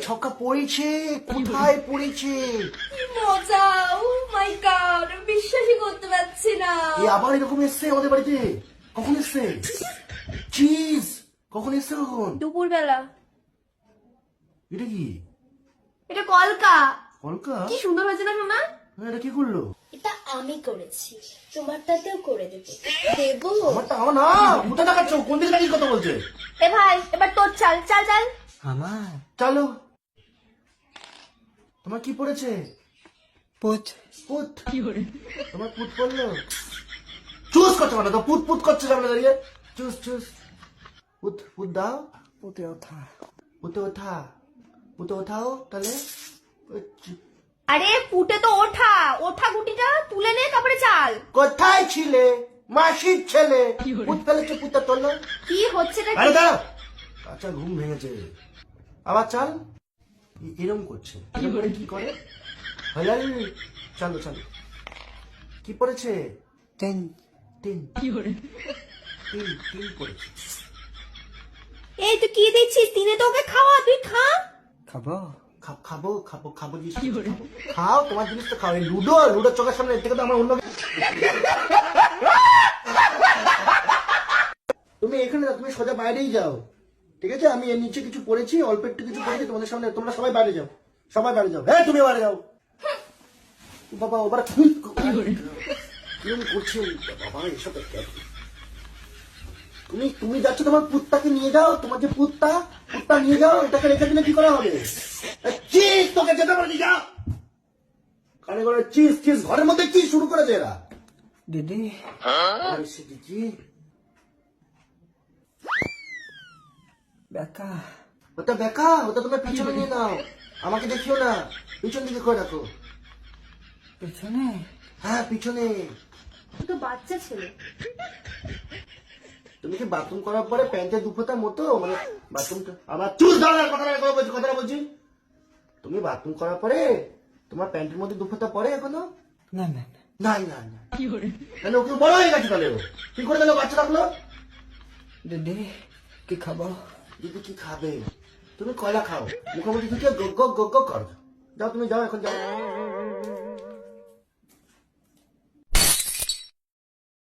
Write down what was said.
ছক্কা পড়েছে, কোথায় পড়েছে? কি মজা! ও মাই গড, বিশ্বাসই করতে পারছি না। আবার এরকম এসছে আমাদের বাড়িতে? কখন এসছে? চিজ কখন এসছে? কখন? দুপুরবেলা। এটা কি? এটা কলকা। কলকা? কি সুন্দর হয়েছে না সোনা? এটা কি করলো? এটা আমি করেছি, তোমারটাতেও করে দেবো। দেবো? আমারটা আমার না, কোথা দেখাচ্ছ? কোন দিকে দাঁড়িয়ে কথা বলছে? এ ভাই, এবার তোর চাল চাল চাল। আমার চলো। তোমার কি পড়েছে? পুত পুত। তোমার পুত পড়লো? চুজ করছে মানে তো, পুত পুত করছে সামনে দাঁড়িয়ে। Choose choose. পুত পুত দাও। পুতে ওঠা পুতে ওঠা। পুতে ওঠাও তাহলে। আরে পুটে তো ওঠা, ওঠা গুটিটা তুলে নে তারপরে চাল। কোথায় ছিলে? মাসির ছেলে। পুত ফেলেছে, পুতে তোলো। কি হচ্ছে এটা? আরে দাঁড়াও। আচ্ছা ঘুম ভেঙেছে। আবার চাল। এরম করছে। এরম করে কি করে? হালাল। চালো চালো। কি পড়েছে? তিন তিন। তিন তিন পড়েছে। এই তুই কি দিচ্ছিস? তিনে তো ওকে খাওয়া, তুই খা। খাবো খাবো খাবো খাবো জিনিস খাও, তোমার জিনিস তো খাও। লুডো লুডোর চোখের সামনে এর থেকে তো আমার অন্য। তুমি এখানে না, তুমি সোজা বাইরেই যাও, ঠিক আছে? আমি এর নিচে কিছু পড়েছি, অল্প একটু কিছু পড়েছি তোমাদের সামনে। তোমরা সবাই বাইরে যাও, সবাই বাইরে যাও। হ্যাঁ তুমি বাইরে যাও। বাবা ওবার কিরম করছে বাবা এসব? তুমি তুমি যাচ্ছ, তোমার পুতটাকে নিয়ে যাও। তোমার যে পুতটা নিয়ে যাও। এটাকে রেখে দিলে কি করা হবে? চিজ তোকে যেতে পারে, নিয়ে যাও। কানে করে চিজ চিজ। ঘরের মধ্যে কি শুরু করেছে এরা? দিদি দিদি বেকা ওটা বেকা, ওটা তোমার পিছনে নিয়ে নাও। আমাকে দেখিও না, পিছন দিকে করে রাখো। পেছনে হ্যাঁ পিছনে। তুই তো বাচ্চা ছেলে। তুমি কি বাথরুম করার পরে প্যান্টের দুফোটা মতো মানে বাথরুমটা আবার চুল দাঁড়ার কথাটা বলছি। তুমি বাথরুম করার পরে তোমার প্যান্টের মধ্যে দুফোটা পরে এখনো? না না না নাই না না। তাহলে ওকে বড় হয়ে গেছে, তাহলে ও কি করে তাহলে বাচ্চা রাখলো? দিদি কি খাবো? দিদি কি খাবে? তুমি কয়লা খাও, মুখোমুখি ঢুকে গো গো গো গো কর। যাও তুমি যাও, এখন যাও।